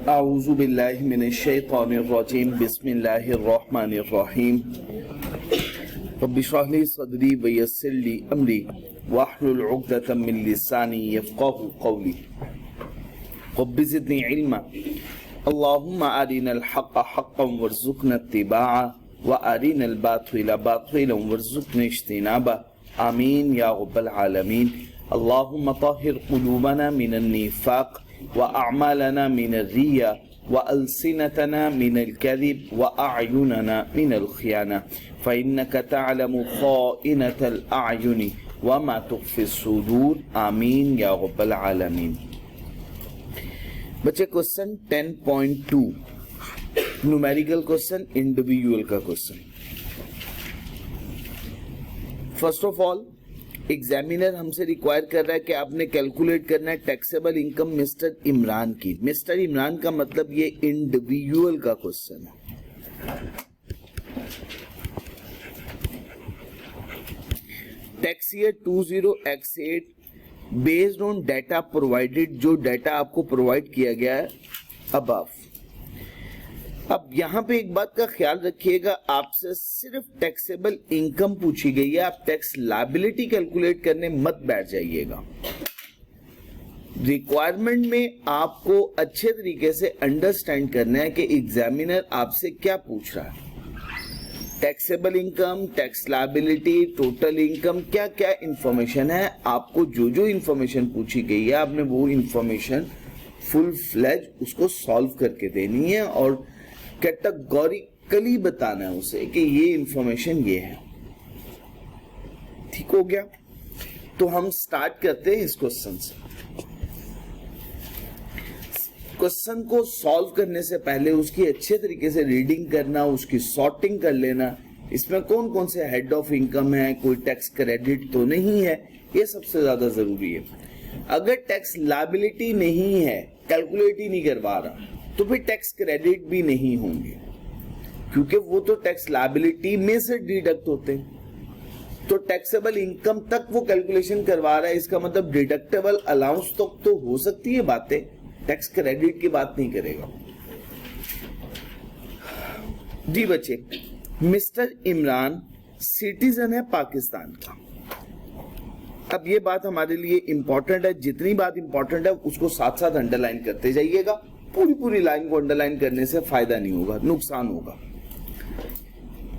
अऊज़ु बिल्लाहि मिनश शैतानिर रजीम बिस्मिल्लाहिर रहमानिर रहीम रब्बि इश्रह ली सदरी व यस्सिर ली अमरी वहलुल उक़दतम मिन लिसानी यफ़क़हू क़ौली रब्बि ज़िदनी इल्मा अल्लाहुम्मा अरिनल हक़्क़ हक़्क़न वरज़ुक़ना इत्तिबाअ व अरिनल बातिला बातिलन वरज़ुक़ना इज्तिनाबा आमीन या रब्बल आलमीन। अल्लाहुम्मा तहिर क़ुलूबना मिनन निफ़ाक़ व अअमालना मिनर रिया व अलसिनतना मिनल कज़िब व अअयुनना मिनल ख़ियाना फ़इन्नका तअलमु ख़ाइनतल अअयुनि व मा तुख़फ़िस सुदूर आमीन या रब्बल आलमीन। बच्चे क्वेश्चन 10.2 न्यूमेरिकल क्वेश्चन, इंडिविजुअल का question. First of all examiner हमसे रिक्वायर कर रहा है कि आपने कैलकुलेट करना है टैक्सेबल इनकम मिस्टर इमरान की। मिस्टर इमरान का मतलब ये इंडिविजुअल का क्वेश्चन है। Tax year 20x8 based on data provided, जो डाटा आपको प्रोवाइड किया गया है अबव। अब यहां पे एक बात का ख्याल रखिएगा, आपसे सिर्फ टैक्सेबल इनकम पूछी गई है, आप टैक्स लायबिलिटी कैलकुलेट करने मत बैठ जाइएगा। रिक्वायरमेंट में आपको अच्छे तरीके से अंडरस्टैंड करना है कि एग्जामिनर आपसे क्या पूछ रहा है। Taxable income, tax liability, total income, क्या क्या इंफॉर्मेशन है। आपको जो जो इंफॉर्मेशन पूछी गई है आपने वो इंफॉर्मेशन फुल फ्लेज उसको सॉल्व करके देनी है और कैटेगोरिकली बताना है उसे कि ये इंफॉर्मेशन ये है। ठीक हो गया? तो हम स्टार्ट करते हैं इस क्वेश्चन से। क्वेश्चन को सॉल्व करने से पहले उसकी अच्छे तरीके से रीडिंग करना, उसकी सॉर्टिंग कर लेना, इसमें कौन कौन से हेड ऑफ इनकम है, कोई टैक्स क्रेडिट तो नहीं है, ये सबसे ज्यादा जरूरी है। अगर टैक्स लायबिलिटी नहीं है, कैलकुलेट ही नहीं करवा रहा, तो फिर टैक्स क्रेडिट भी नहीं होंगे, क्योंकि वो तो टैक्स लायबिलिटी में से डिडक्ट होते हैं। तो टैक्सेबल इनकम तक वो कैलकुलेशन करवा रहा है, इसका मतलब डिडक्टेबल अलाउंस तक तो हो सकती है बातें, टैक्स क्रेडिट की बात नहीं करेगा। जी बच्चे, मिस्टर इमरान सिटीजन है पाकिस्तान का। अब ये बात हमारे लिए इंपॉर्टेंट है, जितनी बात इंपॉर्टेंट है उसको साथ साथ अंडरलाइन करते जाइएगा। पूरी लाइन को अंडरलाइन करने से फायदा नहीं होगा, नुकसान होगा।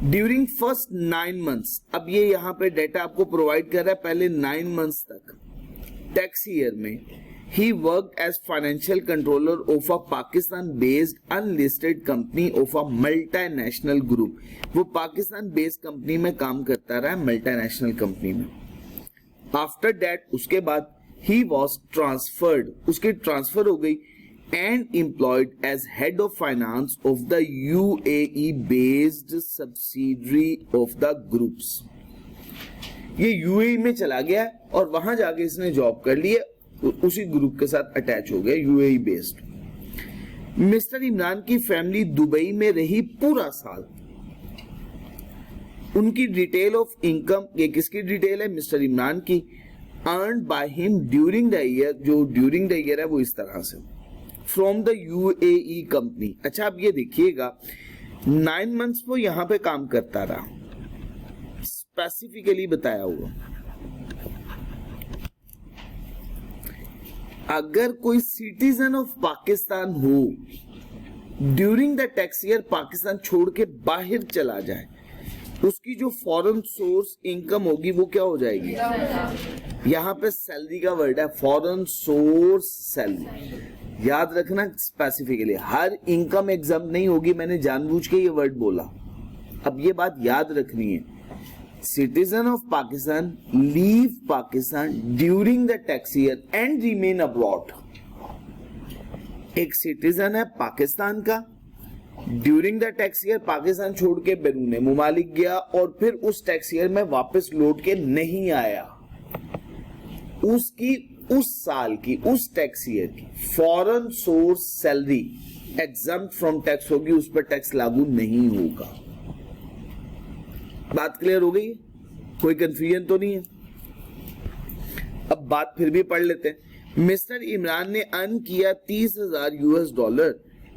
ड्यूरिंग फर्स्ट 9 मंथ्स, अब ये यहाँ पे डेटा आपको प्रोवाइड कर रहा है पहले 9 मंथ्स तक टैक्स ईयर में। He work as financial controller of a Pakistan based unlisted company of a multinational group. वो पाकिस्तान बेस्ड कंपनी में काम करता रहा है, मल्टीनेशनल कंपनी में। आफ्टर दैट, उसके बाद ही वॉज ट्रांसफर्ड, उसकी ट्रांसफर हो गई and employed as head of finance of the UAE based subsidiary of the groups। ये UAE में चला गया और वहां जाके इसने जॉब कर ली है, उसी ग्रुप के साथ अटैच हो गया, UAE बेस्ड। मिस्टर इमरान की फैमिली दुबई में रही पूरा साल। उनकी डिटेल ऑफ इनकम, ये किसकी डिटेल है? मिस्टर इमरान की। Earned by him during the year, जो ड्यूरिंग द ईयर है वो इस तरह से फ्रॉम द UAE कंपनी। अच्छा, अब ये देखिएगा 9 मंथ्स वो यहां पे काम करता रहा, स्पेसिफिकली बताया हुआ। अगर कोई सिटीजन ऑफ पाकिस्तान हो, during the tax year Pakistan छोड़ के बाहर चला जाए, उसकी जो फॉरेन सोर्स इनकम होगी वो क्या हो जाएगी? यहाँ पे सैलरी का वर्ड है, फॉरेन सोर्स सैलरी। याद रखना स्पेसिफिकली, हर इनकम एग्जाम नहीं होगी, मैंने जानबूझ के ये वर्ड बोला। अब ये बात याद रखनी है, citizen of Pakistan leave Pakistan during the tax year and remain abroad. एक सिटीजन है पाकिस्तान का, during the tax year Pakistan छोड़ के बैरून मुमालिक गया और फिर उस टैक्स ईयर में वापस लौट के नहीं आया, उसकी उस साल की, उस टैक्स ईयर की foreign source salary exempt from tax होगी, उस पर टैक्स लागू नहीं होगा। बात क्लियर हो गई? कोई कंफ्यूजन तो नहीं है? अब बात फिर भी पढ़ लेते हैं। मिस्टर इमरान ने अर्न किया $30,000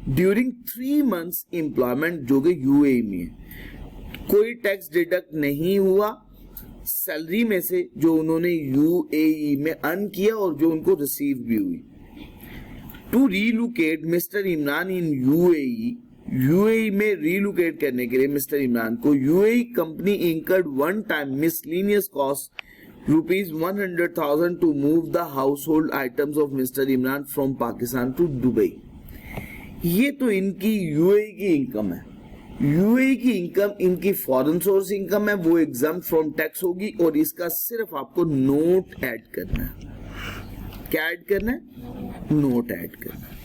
ड्यूरिंग 3 months एम्प्लॉयमेंट जो कि यूएई में है, कोई टैक्स डिडक्ट नहीं हुआ सैलरी में से जो उन्होंने यूएई में अर्न किया और जो उनको रिसीव भी हुई। To relocate mister Imran in UAE में रीलोकेट करने के लिए मिस्टर इमरान को UAE company incurred one time miscellaneous cost ₹100,000 to move the household items of mister Imran from Pakistan to Dubai. ये तो इनकी यूएई की इनकम है। यूएई की इनकम इनकी फॉरेन सोर्स इनकम है, वो एग्जाम फ्रॉम टैक्स होगी और इसका सिर्फ आपको नोट ऐड करना है। क्या ऐड करना है? नोट ऐड करना है।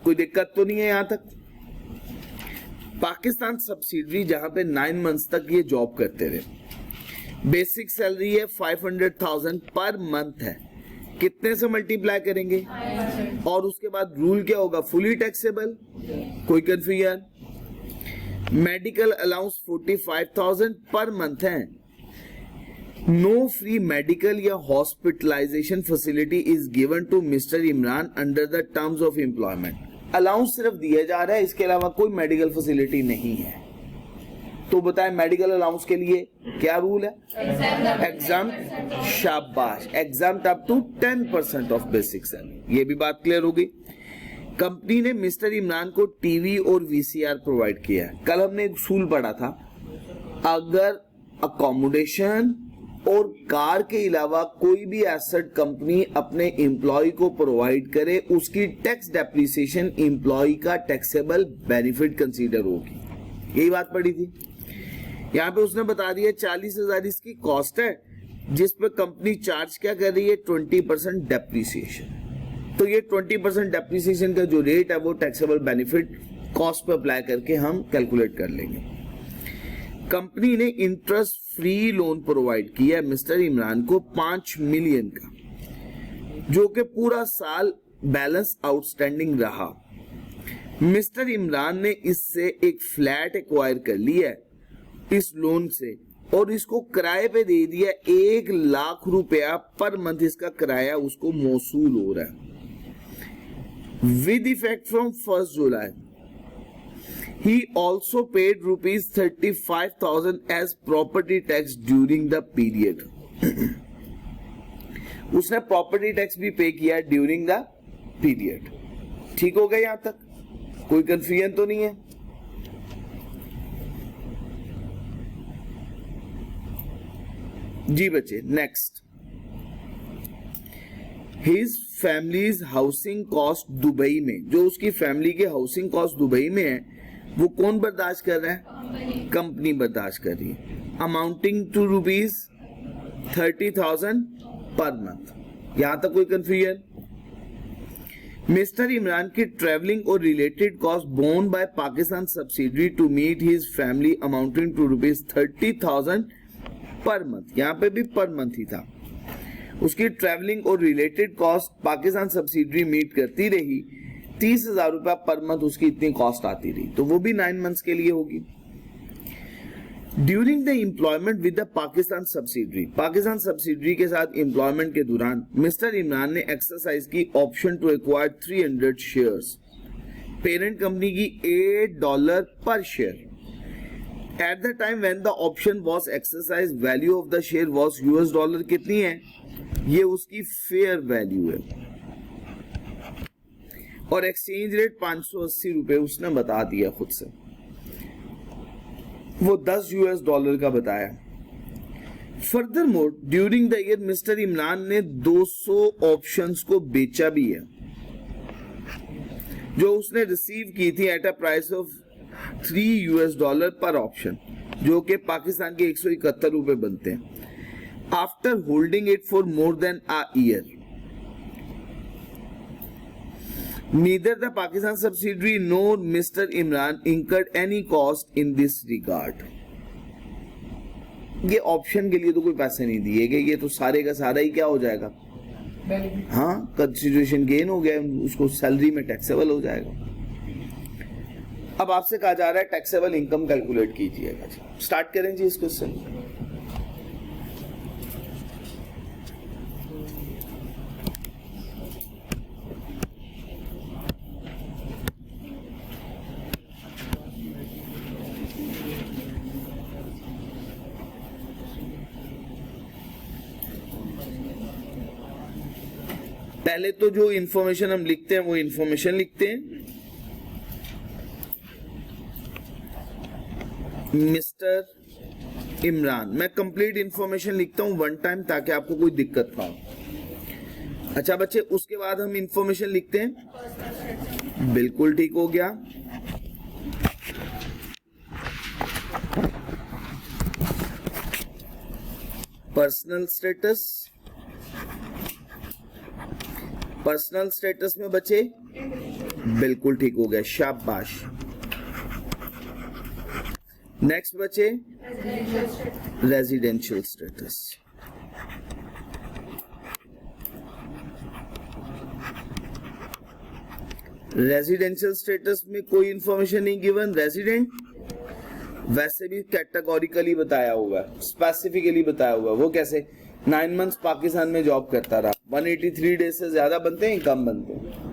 कोई दिक्कत तो नहीं है यहां तक? पाकिस्तान सब्सिडरी जहां पे 9 months तक ये जॉब करते रहे, बेसिक सैलरी है 500,000 पर मंथ है, कितने से मल्टीप्लाई करेंगे? और उसके बाद रूल क्या होगा? Fully taxable. कोई confusion? Medical allowance 45,000 per month है। नो फ्री मेडिकल या hospitalisation facility is given to mister Imran under the terms of employment. Allowance सिर्फ दिया जा रहा है, इसके अलावा कोई मेडिकल फैसिलिटी नहीं है। तो बताएं मेडिकल अलाउंस के लिए क्या रूल है? एग्जाम। शाबाश, exam up to 10% of basic salary. ये भी बात क्लियर होगी। कंपनी ने मिस्टर इमरान को टीवी और वीसीआर प्रोवाइड किया है। कल हमने एक उसूल पढ़ा था, अगर अकोमोडेशन और कार के अलावा कोई भी एसेट कंपनी अपने एम्प्लॉय को प्रोवाइड करे, उसकी टैक्स डेप्रिसिएशन एम्प्लॉय का टैक्सेबल बेनिफिट कंसीडर होगी। यही बात पड़ी थी। यहाँ पे उसने बता दिया 40,000 इसकी कॉस्ट है, जिस पे कंपनी चार्ज क्या कर रही है? 20% डेप्रिसिएशन। तो ये 20% डेप्रिसिएशन का जो रेट है वो टैक्सेबल बेनिफिट कॉस्ट पे अप्लाई करके हम कैलकुलेट कर लेंगे। कंपनी ने इंटरेस्ट फ्री लोन प्रोवाइड किया मिस्टर इमरान को 5 मिलियन का, जो कि पूरा साल बैलेंस आउटस्टैंडिंग रहा। मिस्टर इमरान ने इससे एक फ्लैट एक्वायर कर लिया इस लोन से और इसको किराए पे दे दिया। 1 लाख रुपया पर मंथ इसका किराया उसको मौसूल हो रहा है with effect from 1 July. He also paid ₹35,000 as property tax during the period. उसने प्रॉपर्टी टैक्स भी पे किया ड्यूरिंग द पीरियड। ठीक हो गया यहां तक? कोई कंफ्यूजन तो नहीं है? जी बच्चे, next. His families housing cost Dubai में, जो उसकी फैमिली के हाउसिंग कॉस्ट दुबई में है वो कौन बर्दाश्त कर रहा है? कंपनी बर्दाश्त कर रही है। Amounting to ₹30,000 per month. यहां तक कोई कंफ्यूजन? मिस्टर इमरान की ट्रेवलिंग और related cost borne by Pakistan subsidiary to meet his family amounting to ₹30,000 per month. यहां पे भी पर मंथ ही था। उसकी ट्रेवलिंग और related cost Pakistan subsidiary meet करती रही। 30,000 रुपया पर मंथ उसकी इतनी कॉस्ट आती रही, तो वो भी 9 months के लिए होगी। During the employment with the Pakistan subsidiary के साथ एम्प्लॉयमेंट के दौरान मिस्टर इमरान ने एक्सरसाइज की option to acquire 300 shares parent company की $8 per share. At the time when the option was exercise, value of the share was $। कितनी है? ये उसकी फेयर वैल्यू है और एक्सचेंज रेट 580 रुपए उसने बता दिया खुद से, वो $10 का बताया। Further more during the year mister Imran ने 200 ऑप्शंस को बेचा भी है, जो उसने रिसीव की थी एट अ प्राइस ऑफ $3 पर ऑप्शन, जो कि पाकिस्तान के 171 रुपए बनते हैं। After holding it for more than a year, neither the Pakistan subsidiary nor Mr. Imran incurred any cost in this regard. ये ऑप्शन के लिए तो कोई पैसे नहीं दिए गए, ये तो सारे का सारा ही क्या हो जाएगा? हाँ, कंसिडरेशन गेन हो गया, उसको सैलरी में टैक्सेबल हो जाएगा। अब आपसे कहा जा रहा है टैक्सेबल इनकम कैलकुलेट कीजिएगा। स्टार्ट करें जी इस क्वेश्चन। पहले तो जो इंफॉर्मेशन हम लिखते हैं वो इंफॉर्मेशन लिखते हैं, मिस्टर इमरान। मैं कंप्लीट इंफॉर्मेशन लिखता हूं वन टाइम ताकि आपको कोई दिक्कत ना हो। अच्छा बच्चे, उसके बाद हम इंफॉर्मेशन लिखते हैं। बिल्कुल ठीक हो गया। पर्सनल स्टेटस, पर्सनल स्टेटस में बच्चे बिल्कुल ठीक हो गया, शाबाश। नेक्स्ट बच्चे रेजिडेंशियल स्टेटस। रेजिडेंशियल स्टेटस में कोई इंफॉर्मेशन नहीं गिवन। रेजिडेंट वैसे भी कैटेगोरिकली बताया हुआ है, स्पेसिफिकली बताया हुआ है। वो कैसे? 9 मंथ्स पाकिस्तान में जॉब करता रहा। 183 डेज से ज्यादा बनते हैं, कम बनते हैं?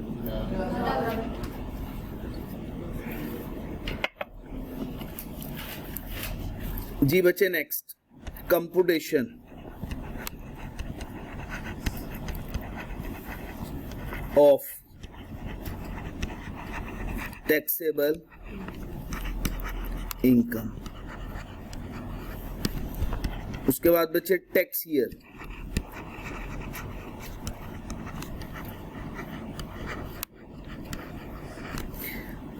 जी बच्चे next, computation of taxable income. उसके बाद बच्चे टैक्स ईयर,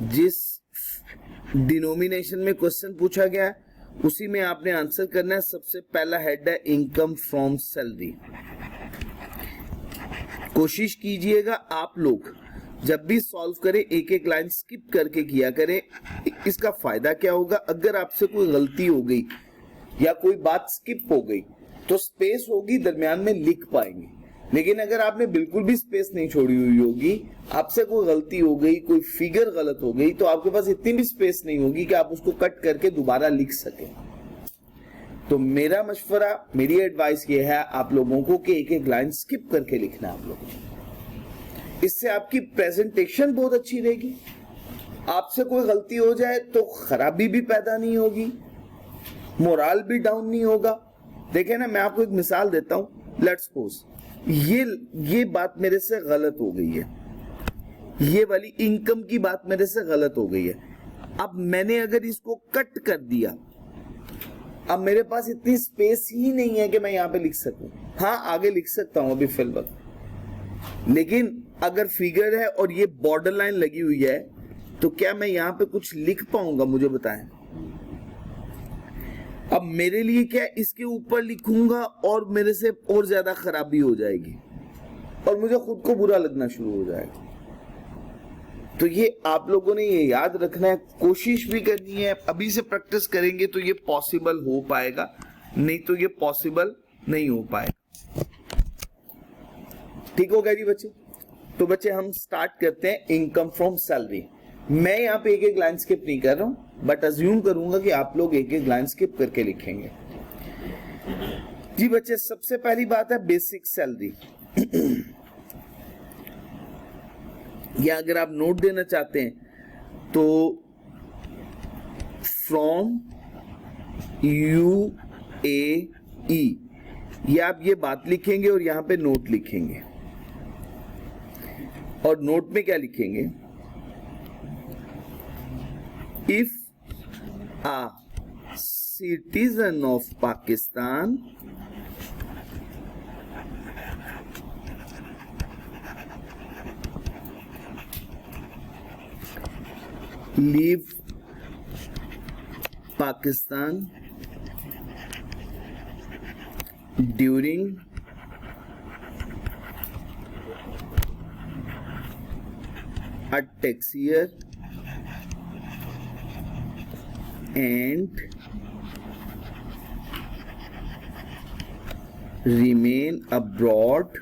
जिस डिनोमिनेशन में क्वेश्चन पूछा गया उसी में आपने आंसर करना है। सबसे पहला हेड है इनकम फ्रॉम सैलरी। कोशिश कीजिएगा आप लोग जब भी सॉल्व करें एक एक लाइन स्किप करके किया करें। इसका फायदा क्या होगा? अगर आपसे कोई गलती हो गई या कोई बात स्किप हो गई तो स्पेस होगी, दरमियान में लिख पाएंगे। लेकिन अगर आपने बिल्कुल भी स्पेस नहीं छोड़ी हुई होगी, आपसे कोई गलती हो गई, कोई फिगर गलत हो गई, तो आपके पास इतनी भी स्पेस नहीं होगी कि आप उसको कट करके दोबारा लिख सकें। तो मेरा मशवरा, मेरी एडवाइस ये है आप लोगों को कि एक एक लाइन स्किप करके लिखना है आप लोगों को। इससे आपकी प्रेजेंटेशन बहुत अच्छी रहेगी। आपसे कोई गलती हो जाए तो खराबी भी पैदा नहीं होगी, मोराल भी डाउन नहीं होगा। देखें ना, मैं आपको एक मिसाल देता हूं। लेट्स सपोज ये बात मेरे से गलत हो गई है, ये वाली इनकम की बात मेरे से गलत हो गई है। अब मैंने अगर इसको कट कर दिया, अब मेरे पास इतनी स्पेस ही नहीं है कि मैं यहां पे लिख सकूं। हाँ, आगे लिख सकता हूं अभी फिलहाल, लेकिन अगर फिगर है और ये बॉर्डर लाइन लगी हुई है तो क्या मैं यहां पे कुछ लिख पाऊंगा? मुझे बताएं। अब मेरे लिए क्या, इसके ऊपर लिखूंगा और मेरे से और ज्यादा खराबी हो जाएगी और मुझे खुद को बुरा लगना शुरू हो जाएगा। तो ये आप लोगों ने ये याद रखना है, कोशिश भी करनी है। अभी से प्रैक्टिस करेंगे तो ये पॉसिबल हो पाएगा, नहीं तो ये पॉसिबल नहीं हो पाएगा। ठीक हो गया जी बच्चे? तो बच्चे हम स्टार्ट करते हैं इनकम फ्रॉम सैलरी। मैं यहाँ पे एक एक लाइन स्किप नहीं कर रहा हूं, बट अज्यूम करूंगा कि आप लोग एक एक लाइन स्किप करके लिखेंगे। जी बच्चे, सबसे पहली बात है बेसिक सैलरी। या अगर आप नोट देना चाहते हैं तो फ्रॉम UAE, ये आप ये बात लिखेंगे और यहां पे नोट लिखेंगे। और नोट में क्या लिखेंगे? If a citizen of Pakistan leave Pakistan during a tax year and remain abroad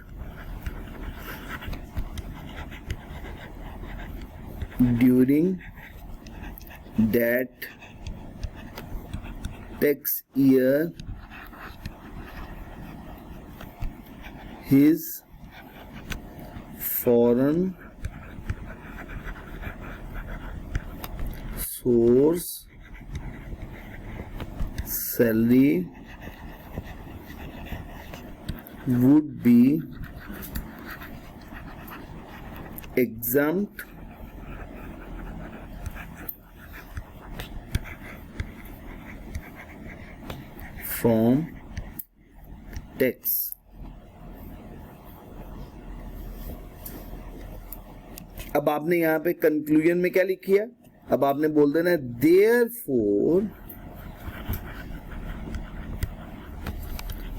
during that tax year, his foreign source salary would be exempt from tax. अब आपने यहां पे कंक्लूजन में क्या लिखी है? अब आपने बोल देना देयरफॉर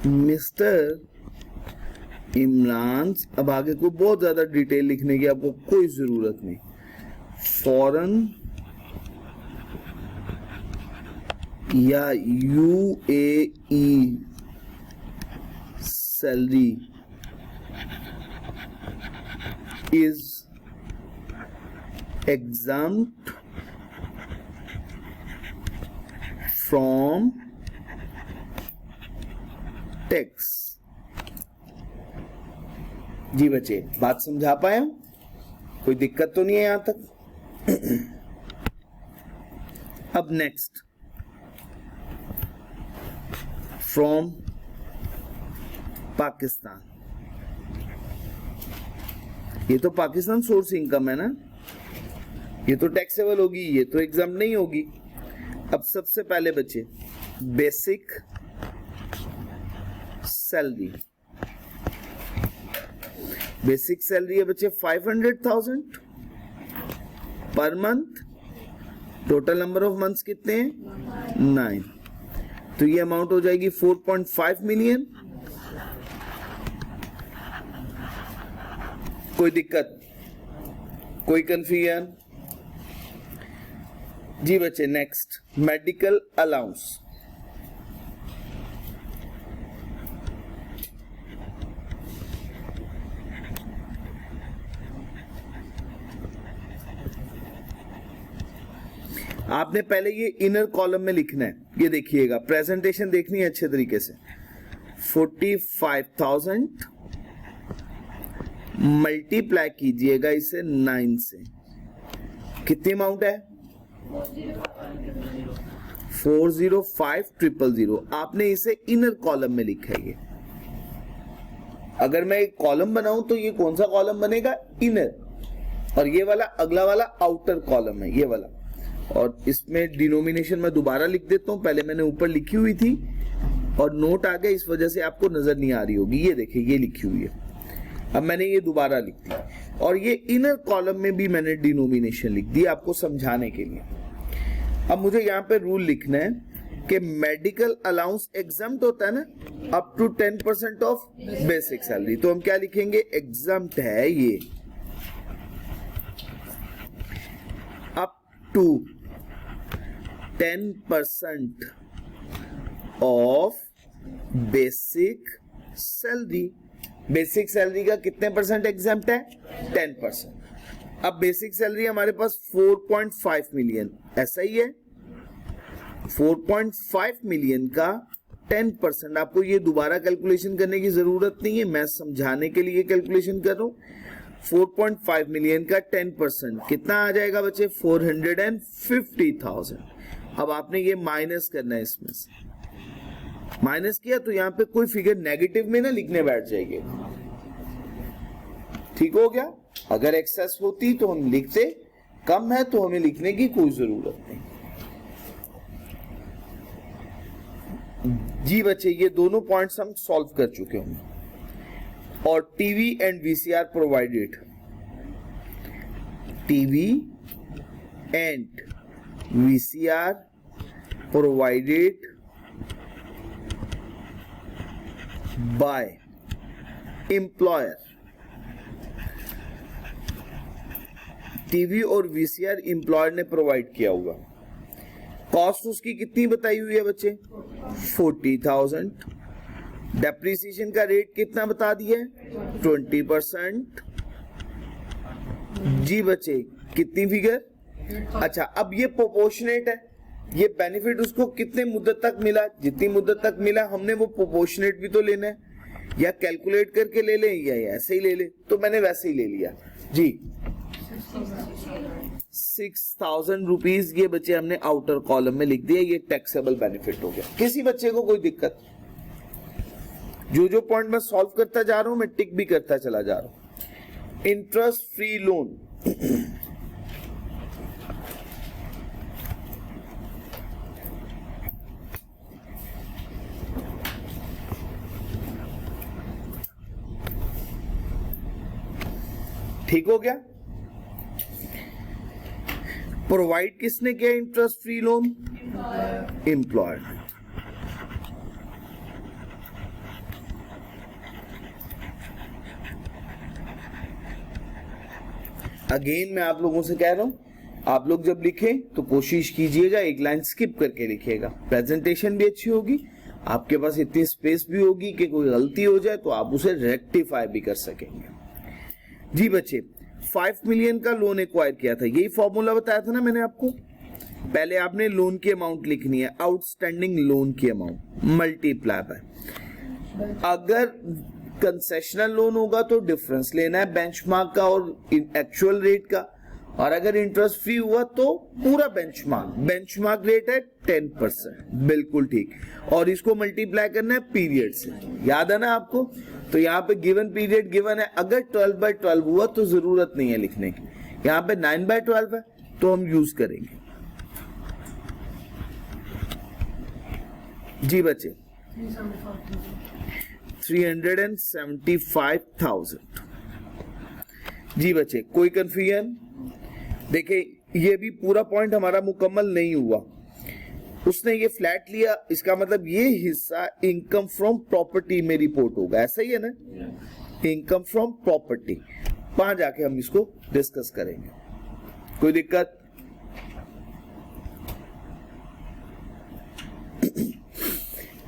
मिस्टर इमरान, अब आगे को बहुत ज्यादा डिटेल लिखने की आपको कोई जरूरत नहीं, फॉरेन या UAE salary is exempt from tax. जी बच्चे, बात समझा पाए? कोई दिक्कत तो नहीं है यहां तक? अब नेक्स्ट, फ्रॉम पाकिस्तान। ये तो पाकिस्तान सोर्स इनकम है ना, ये तो टैक्सेबल होगी, ये तो एग्जाम नहीं होगी। अब सबसे पहले बच्चे बेसिक सैलरी, बेसिक सैलरी है बच्चे 500,000 per month. Total number of months कितने हैं? 9। तो ये अमाउंट हो जाएगी 4.5 मिलियन। कोई दिक्कत, कोई कंफ्यूजन? जी बच्चे, नेक्स्ट मेडिकल अलाउंस। आपने पहले ये इनर कॉलम में लिखना है, ये देखिएगा, प्रेजेंटेशन देखनी है अच्छे तरीके से। 45,000 मल्टीप्लाई कीजिएगा इसे 9 से, कितनी अमाउंट है? 405,000। आपने इसे इनर कॉलम में लिखा है। ये अगर मैं एक कॉलम बनाऊं तो ये कौन सा कॉलम बनेगा? इनर। और ये वाला अगला वाला आउटर कॉलम है, ये वाला। और इसमें डिनोमिनेशन मैं दोबारा लिख देता हूं, पहले मैंने ऊपर लिखी हुई थी और नोट आ गया, इस वजह से आपको नजर नहीं आ रही होगी। ये देखिए, ये लिखी हुई है, अब मैंने ये दोबारा लिख दी। और ये इनर कॉलम में भी मैंने डिनोमिनेशन लिख दी आपको समझाने के लिए। अब मुझे यहाँ पे रूल लिखना है कि मेडिकल अलाउंस एग्जम्प्ट होता है ना up to 10% of basic salary. तो हम क्या लिखेंगे? एग्जम्प्ट है ये up to 10% of basic salary. Basic salary का कितने परसेंट एग्जम्प्ट है? 10%। अब बेसिक सैलरी हमारे पास 4.5 मिलियन, ऐसा ही है। 4.5 मिलियन का 10%, आपको ये दोबारा कैलकुलेशन करने की जरूरत नहीं है, मैं समझाने के लिए कैलकुलेशन कर रहा हूं। 4.5 मिलियन का 10% कितना आ जाएगा बच्चे? 450,000। अब आपने ये माइनस करना है, इसमें से माइनस किया तो यहां पे कोई फिगर नेगेटिव में ना लिखने बैठ जाएगी। ठीक हो गया? अगर एक्सेस होती तो हम लिखते, कम है तो हमें लिखने की कोई जरूरत नहीं। जी बच्चे, ये दोनों पॉइंट्स हम सॉल्व कर चुके होंगे। और TV and VCR provided, TV and VCR provided by employer. TV और वीसीआर एम्प्लॉयर ने प्रोवाइड किया हुआ। कॉस्ट उसकी कितनी बताई हुई है बच्चे? 40,000। डेप्रिसिएशन का रेट कितना बता दिया है? 20%। जी बच्चे, कितनी फिगर? अच्छा, अब ये प्रोपोर्शनेट है। ये बेनिफिट उसको कितने मुद्दत तक मिला? जितनी मुद्दत तक मिला हमने वो प्रोपोर्शनेट भी तो लेना है, या कैलकुलेट करके ले लें या ऐसे ही ले लें। तो मैंने वैसे ही ले लिया जी। 6,000 रुपीज ये बच्चे हमने आउटर कॉलम में लिख दिया। ये टैक्सेबल बेनिफिट हो गया। किसी बच्चे को कोई दिक्कत? जो जो पॉइंट मैं सॉल्व करता जा रहा हूं मैं टिक भी करता चला जा रहा हूं। इंटरेस्ट फ्री लोन, ठीक हो गया। प्रोवाइड किसने किया interest free loan? Employer. Again मैं आप लोगों से कह रहा हूं, आप लोग जब लिखें तो कोशिश कीजिएगा एक लाइन स्किप करके लिखिएगा। प्रेजेंटेशन भी अच्छी होगी, आपके पास इतनी स्पेस भी होगी कि कोई गलती हो जाए तो आप उसे रेक्टिफाई भी कर सकेंगे। जी बच्चे, 5 मिलियन का लोन एक्वायर किया था, यही फॉर्मूला बताया था ना मैंने आपको। पहले आपने लोन की अमाउंट लिखनी है, आउटस्टैंडिंग लोन की अमाउंट मल्टीप्लाई बाय, अगर कंसेशनल लोन होगा तो डिफरेंस लेना है बेंचमार्क का और एक्चुअल रेट का, और अगर इंटरेस्ट फ्री हुआ तो पूरा बेंचमार्क रेट है 10%, बिल्कुल ठीक, और इसको मल्टीप्लाई करना है पीरियड से, याद है ना आपको। तो यहाँ पे गिवन पीरियड गिवन है, अगर 12/12 हुआ तो जरूरत नहीं है लिखने की, यहाँ पे 9/12 है तो हम यूज करेंगे। जी बच्चे, 375,000। जी बच्चे, कोई कंफ्यूजन? देखिए ये भी पूरा पॉइंट हमारा मुकम्मल नहीं हुआ, उसने ये फ्लैट लिया, इसका मतलब ये हिस्सा इनकम फ्रॉम प्रॉपर्टी में रिपोर्ट होगा, ऐसा ही है ना, इनकम फ्रॉम प्रॉपर्टी। वहां जाके हम इसको डिस्कस करेंगे, कोई दिक्कत?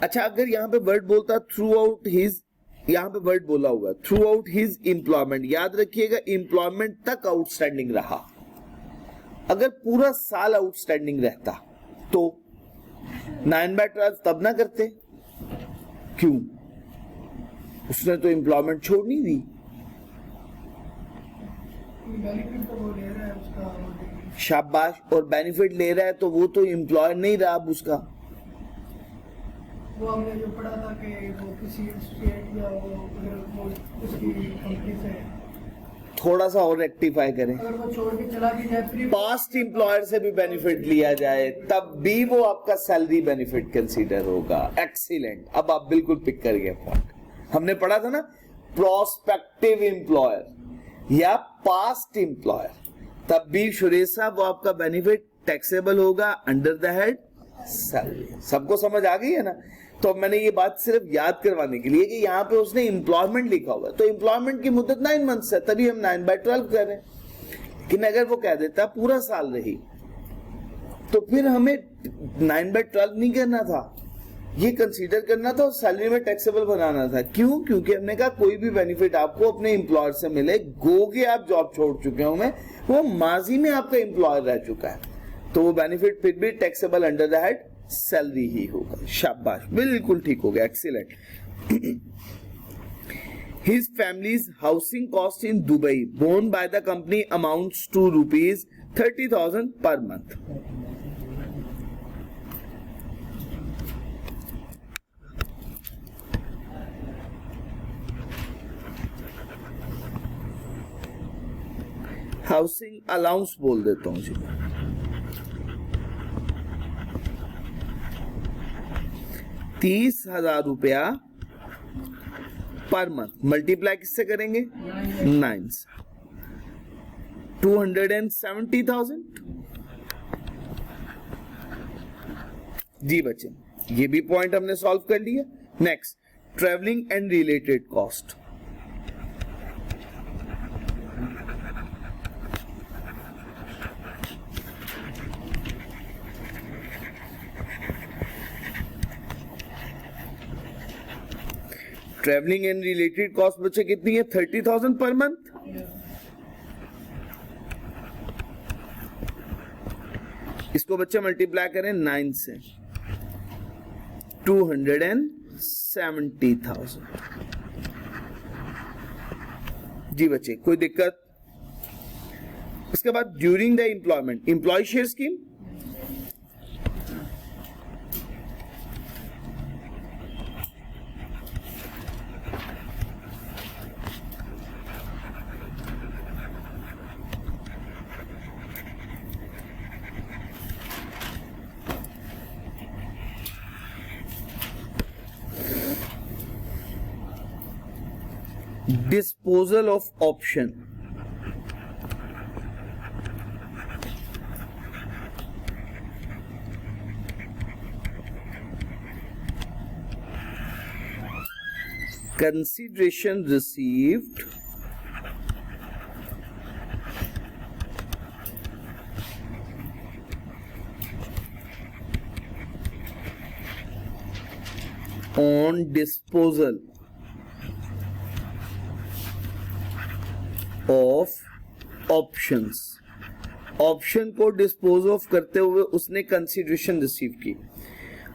अच्छा, अगर यहाँ पे वर्ड बोलता थ्रू आउट हिज, यहाँ पे वर्ड बोला हुआ है थ्रू आउट हिज एम्प्लॉयमेंट, याद रखिएगा एम्प्लॉयमेंट तक आउटस्टैंडिंग रहा। अगर पूरा साल आउटस्टैंडिंग रहता तो 9/12 तब ना करते, क्यों? उसने तो एम्प्लॉयमेंट छोड़ नहीं दी। शाबाश, और बेनिफिट ले रहा है तो वो तो एम्प्लॉयर नहीं रहा अब उसका। वो हमने जो पढ़ा था कि वो किसी स्टेट या वो उसकी कंपनी से थोड़ा सा और रेक्टिफाई करें, अगर वो छोड़ के चला भी जाए, पास्ट एम्प्लॉयर से भी बेनिफिट लिया जाए तब भी वो आपका सैलरी बेनिफिट कंसीडर होगा। एक्सीलेंट, अब आप बिल्कुल पिक कर गए पॉइंट। हमने पढ़ा था ना, प्रोस्पेक्टिव एम्प्लॉयर या पास्ट एम्प्लॉयर, तब भी सुरेश साहब वो आपका बेनिफिट टैक्सेबल होगा अंडर द हेड सैलरी। सबको समझ आ गई है ना? तो मैंने ये बात सिर्फ याद करवाने के लिए कि यहाँ पे उसने एम्प्लॉयमेंट लिखा हुआ है, तो एम्प्लॉयमेंट की मुद्दत 9 मंथ्स है, तभी हम 9/12 कर रहे हैं। लेकिन अगर वो कह देता पूरा साल रही तो फिर हमें 9/12 नहीं करना था, ये कंसीडर करना था और सैलरी में टैक्सेबल बनाना था। क्यों? क्योंकि हमने कहा कोई भी बेनिफिट आपको अपने एम्प्लॉयर से मिले, गोगे आप जॉब छोड़ चुके हो, मैं वो माजी में आपका एम्प्लॉयर रह चुका है, तो वो बेनिफिट फिर भी taxable under the head salary ही होगा। शाबाश, बिल्कुल ठीक हो गया, excellent. His family's housing cost in Dubai borne by the company amounts to rupees 30,000 per month. Housing allowance बोल देता हूं जी, 30,000 रुपया पर मंथ, मल्टीप्लाई किससे करेंगे? 9 से, 270,000। जी बच्चे, ये भी पॉइंट हमने सॉल्व कर लिया। Next, travelling and related cost. Travelling and related cost बच्चे कितनी है? 30,000 पर मंथ। इसको बच्चे मल्टीप्लाई करें 9 से, 270,000। जी बच्चे, कोई दिक्कत? इसके बाद during the employment, employ share scheme, disposal of option, consideration received on disposal of options, option को डिस्पोज ऑफ करते हुए उसने कंसिडरेशन रिसीव की।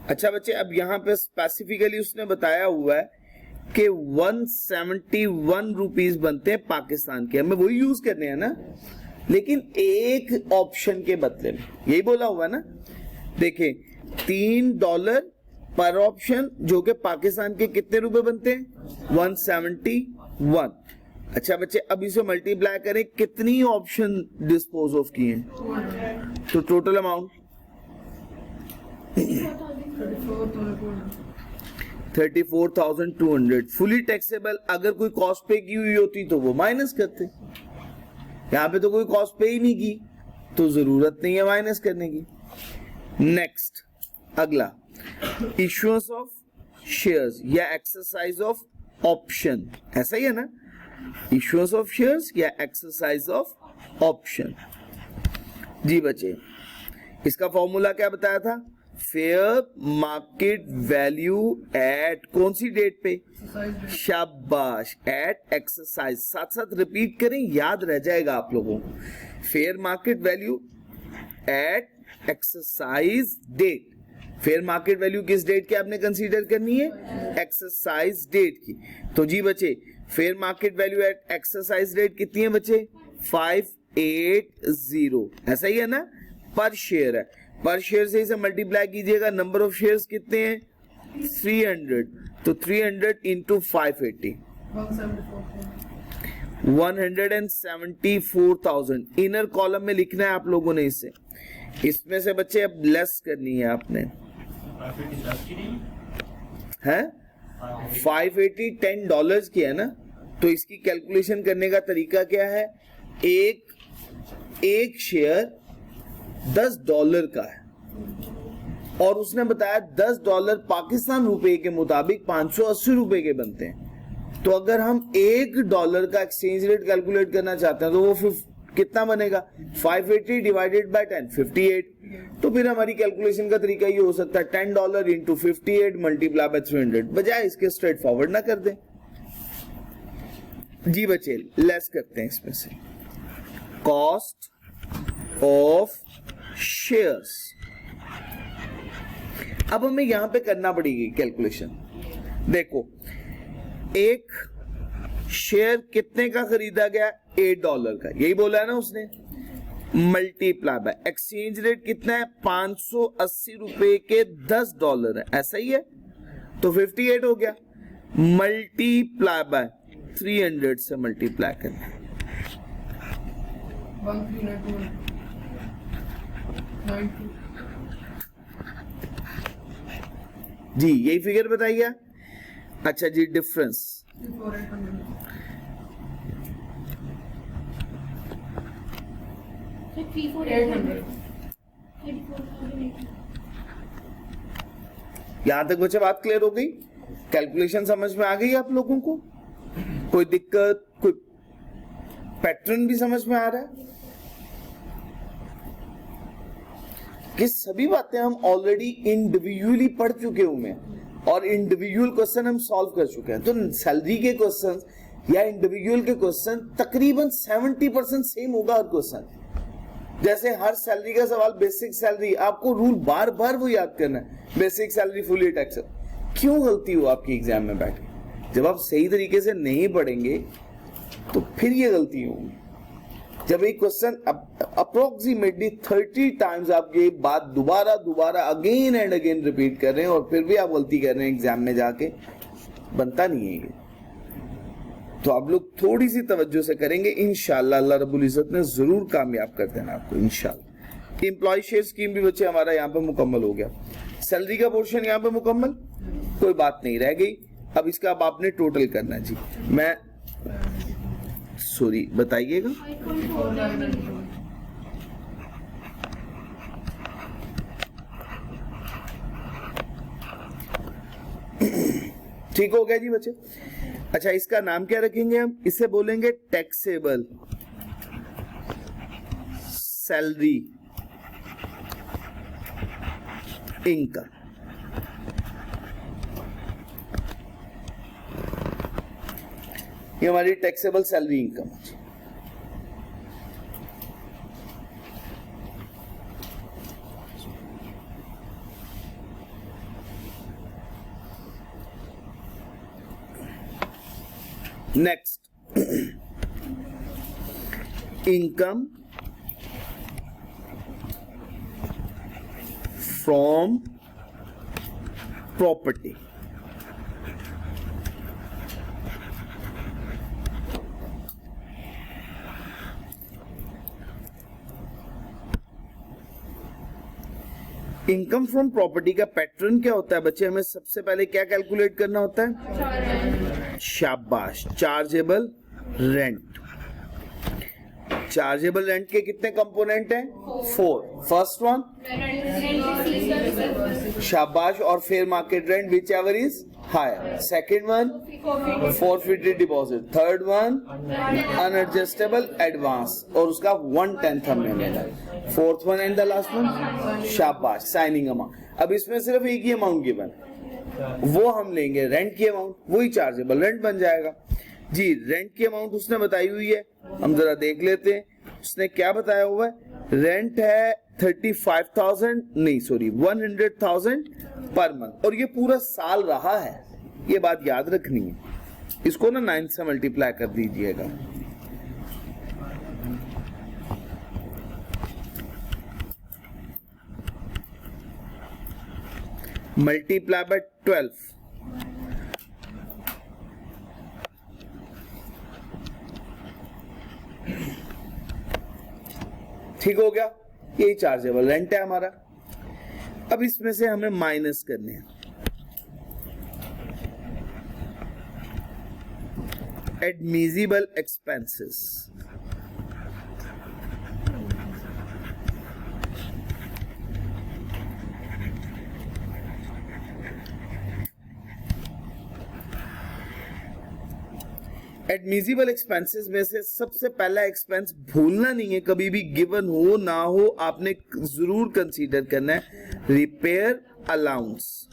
अच्छा बच्चे, अब यहां पे स्पेसिफिकली उसने बताया हुआ है कि 171 रुपीज बनते हैं पाकिस्तान के, हमें वही यूज करने हैं ना, लेकिन एक ऑप्शन के बदले में, यही बोला हुआ है ना। देखिए $3 पर ऑप्शन, जो कि पाकिस्तान के कितने रुपए बनते हैं 171। अच्छा बच्चे, अब इसे मल्टीप्लाई करें, कितनी ऑप्शन डिस्पोज ऑफ किए हैं, तो टोटल अमाउंट 34,200। फुली टैक्सेबल, अगर कोई कॉस्ट पे की हुई होती तो वो माइनस करते, यहां पे तो कोई कॉस्ट पे ही नहीं की तो जरूरत नहीं है माइनस करने की। नेक्स्ट अगला, इश्यूएंस ऑफ शेयर्स या एक्सरसाइज ऑफ ऑप्शन, ऐसा ही है ना, इश्यूएंस ऑफ शेयर्स या एक्सरसाइज ऑफ ऑप्शन। जी बच्चे, इसका फॉर्मूला क्या बताया था, फेयर मार्केट वैल्यू एट कौन सी डेट पे, शाबाश, एट एक्सरसाइज, साथ साथ रिपीट करें, याद रह जाएगा आप लोगों को। Fair market value at exercise date, fair market value किस डेट की आपने कंसीडर करनी है, एक्सरसाइज डेट की। तो जी बच्चे, fair market value at exercise date कितनी है बच्चे, 580, ऐसा ही है ना, पर शेयर है, पर शेयर से इसे मल्टीप्लाई कीजिएगा, नंबर ऑफ शेयर्स कितने हैं 300, तो 300 इंटू 580 174,000 इनर कॉलम में लिखना है आप लोगों ने इसे, इसमें से बच्चे अब लेस करनी है आपने, है 580 $10 की है ना, तो इसकी कैलकुलेशन करने का तरीका क्या है, एक शेयर $10 का है, और उसने बताया $10 पाकिस्तान रुपए के मुताबिक 580 रुपए के बनते हैं। तो अगर हम $1 का एक्सचेंज रेट कैलकुलेट करना चाहते हैं तो वो कितना बनेगा, 580 डिवाइडेड बाय 10, 58। तो फिर हमारी कैलकुलेशन का तरीका ये हो सकता है $10 इंटू 58 मल्टीप्लाई बाय 300, बजाय इसके स्ट्रेट फॉरवर्ड ना कर दें। जी बच्चे, लेस करते हैं इसमें से, कॉस्ट ऑफ शेयर्स। अब हमें यहां पे करना पड़ेगी कैलकुलेशन। देखो, एक शेयर कितने का खरीदा गया, $8 का, यही बोला है ना उसने, मल्टीप्लाई बाय एक्सचेंज रेट कितना है 580 रुपए के $10 है, ऐसा ही है, तो 58 हो गया, मल्टीप्लाई बाय 300 से मल्टीप्लाई करना, 1392 जी यही फिगर बताइए। अच्छा जी, डिफरेंस 800 यहां तक बच्चे बात क्लियर हो गई, कैलकुलेशन समझ में आ गई आप लोगों को, कोई दिक्कत, कोई पैटर्न भी समझ में आ रहा है कि सभी बातें हम ऑलरेडी इंडिविजुअली पढ़ चुके हुए हैं और इंडिविजुअल क्वेश्चन हम सॉल्व कर चुके हैं। तो सैलरी के क्वेश्चन या इंडिविजुअल के क्वेश्चन तकरीबन 70% सेम होगा हर क्वेश्चन। जैसे हर सैलरी का सवाल बेसिक सैलरी, आपको रूल बार बार वो याद करना है, बेसिक सैलरी फुली टैक्स। क्यों गलती हो आपकी एग्जाम में बैठ के, जब आप सही तरीके से नहीं पढ़ेंगे तो फिर ये गलती होगी। जब एक क्वेश्चन अप्रोक्सीमेटली 30 टाइम्स आप ये बात दोबारा अगेन एंड अगेन रिपीट कर रहे हैं और फिर भी आप गलती कर रहे हैं एग्जाम में जाके, बनता नहीं है ये। तो आप लोग थोड़ी सी तवज्जो से करेंगे, इंशाअल्लाह अल्लाह रब्बुल इज्जत ने जरूर कामयाब कर देना आपको इंशाअल्लाह। एम्प्लॉय शेयर स्कीम भी बच्चे हमारा यहाँ पे मुकम्मल हो गया, सैलरी का पोर्शन यहाँ पे मुकम्मल, कोई बात नहीं रह गई। अब इसका अब आपने टोटल करना है जी। मैं सॉरी बताइएगा। ठीक हो गया जी बच्चे। अच्छा, इसका नाम क्या रखेंगे हम? इसे बोलेंगे टैक्सेबल सैलरी इनकम। ये हमारी टैक्सेबल सैलरी इनकम है। Next, income from property. Income from property का पैटर्न क्या होता है बच्चे? हमें सबसे पहले क्या कैलकुलेट करना होता है? शाबाश, चार्जेबल रेंट। चार्जेबल रेंट के कितने कंपोनेंट हैं? 4। फर्स्ट वन शाबाश, और fair market rent whichever is higher. Second one forfeited deposit. Third one unadjustable advance, और उसका 1/10 हमने लेना। Fourth one and the last one शाबाश साइनिंग अमाउंट। अब इसमें सिर्फ एक ही अमाउंट गिवन, वो हम लेंगे रेंट की अमाउंट, वही चार्जेबल रेंट बन जाएगा जी। रेंट की अमाउंट उसने बताई हुई है, हम जरा देख लेते हैं उसने क्या बताया हुआ है। रेंट है 35,000 नहीं सॉरी 100,000 पर मंथ, और ये पूरा साल रहा है, ये बात याद रखनी है। इसको ना 9 से मल्टीप्लाई कर दीजिएगा। मल्टीप्लाई बाय 12, ठीक हो गया। यही चार्जेबल रेंट है हमारा। अब इसमें से हमें माइनस करने हैं एडमिसिबल एक्सपेंसेस। एडमिसिबल एक्सपेंसेस में से सबसे पहला एक्सपेंस भूलना नहीं है, कभी भी गिवन हो ना हो आपने जरूर कंसीडर करना है, रिपेयर अलाउंस।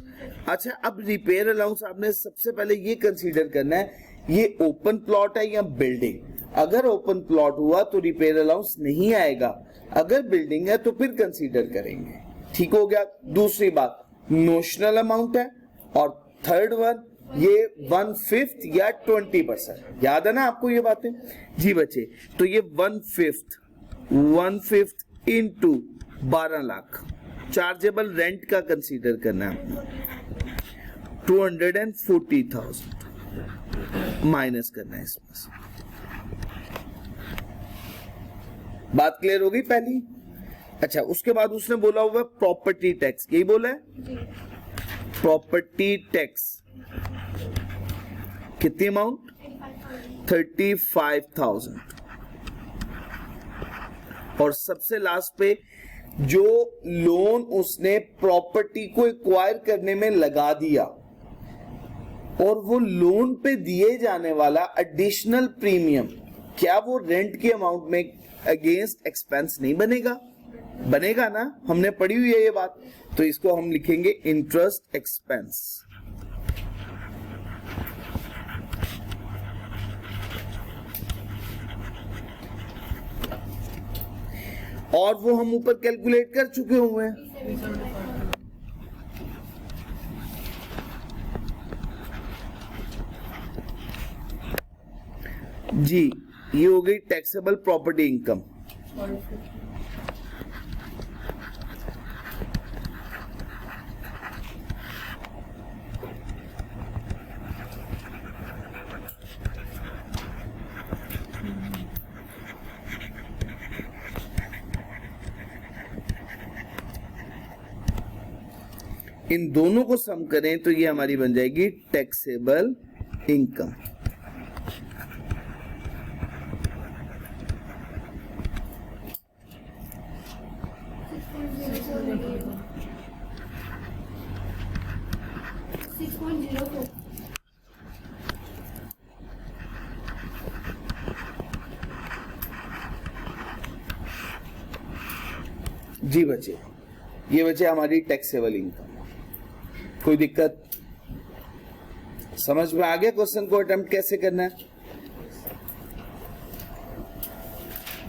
अच्छा, अब रिपेयर अलाउंस आपने सबसे पहले ये कंसीडर करना है, ये ओपन प्लॉट है या बिल्डिंग। अगर ओपन प्लॉट हुआ तो रिपेयर अलाउंस नहीं आएगा, अगर बिल्डिंग है तो फिर कंसीडर करेंगे। ठीक हो गया। दूसरी बात नोशनल अमाउंट है, और थर्ड वन ये 1/5 या 20%। याद है ना आपको ये बातें जी बच्चे? तो ये 1/5 इंटू 12 लाख चार्जेबल रेंट का कंसीडर करना है आपने। 240,000 माइनस करना है इसमें से। बात क्लियर हो गई पहली? अच्छा, उसके बाद उसने बोला हुआ प्रॉपर्टी टैक्स, यही बोला है प्रॉपर्टी टैक्स। कितनी अमाउंट? 35,000। और सबसे लास्ट पे जो लोन उसने प्रॉपर्टी को एक्वायर करने में लगा दिया, और वो लोन पे दिए जाने वाला एडिशनल प्रीमियम, क्या वो रेंट के अमाउंट में अगेंस्ट एक्सपेंस नहीं बनेगा? बनेगा ना, हमने पढ़ी हुई है ये बात। तो इसको हम लिखेंगे इंटरेस्ट एक्सपेंस। और वो हम ऊपर कैलकुलेट कर चुके हुए हैं। जी, ये हो गई टैक्सेबल प्रॉपर्टी इनकम। इन दोनों को सम करें तो ये हमारी बन जाएगी टैक्सेबल इनकम। 6.04 जी बच्चे, ये बच्चे हमारी टैक्सेबल इनकम। कोई दिक्कत? समझ में आ गया क्वेश्चन को अटेम्प्ट कैसे करना है?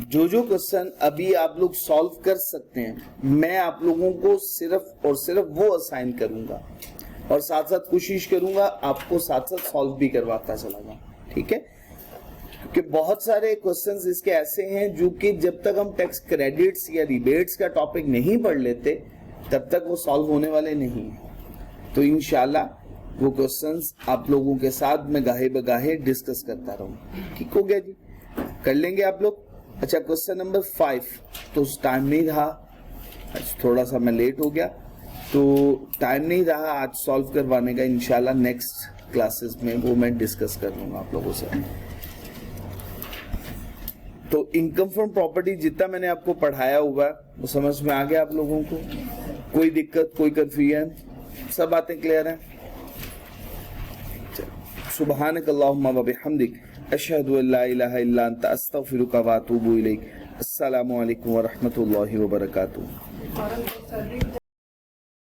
जो जो क्वेश्चन अभी आप लोग सॉल्व कर सकते हैं, मैं आप लोगों को सिर्फ और सिर्फ वो असाइन करूंगा और साथ साथ कोशिश करूंगा आपको साथ साथ सॉल्व भी करवाता चला जाऊं, ठीक है? क्योंकि बहुत सारे क्वेश्चंस इसके ऐसे हैं जो कि जब तक हम टैक्स क्रेडिट्स या रिबेट्स का टॉपिक नहीं पढ़ लेते तब तक वो सॉल्व होने वाले नहीं हैं। तो इंशाल्लाह वो क्वेश्चंस आप लोगों के साथ मैं गाहे बगाहे डिस्कस करता रहूं। ठीक हो गया जी? कर लेंगे आप लोग? अच्छा, क्वेश्चन नंबर 5 तो टाइम नहीं रहा, थोड़ा सा मैं लेट हो गया तो टाइम नहीं रहा आज सॉल्व करवाने का। इंशाल्लाह नेक्स्ट क्लासेस में वो मैं डिस्कस कर लूंगा आप लोगों से। तो इनकम फ्रॉम प्रॉपर्टी जितना मैंने आपको पढ़ाया हुआ है वो समझ में आ गया आप लोगों को? कोई दिक्कत, कोई कंफ्यूजन? सब बातें क्लियर हैं? सुब्हानक अल्लाहुम्मा व बिहम्दिक अशहदु अल्ला इलाहा इल्ला अंता अस्तगफिरुका व अतूबु इलैक। अस्सलामु अलैकुम व रहमतुल्लाहि व बरकातुहू।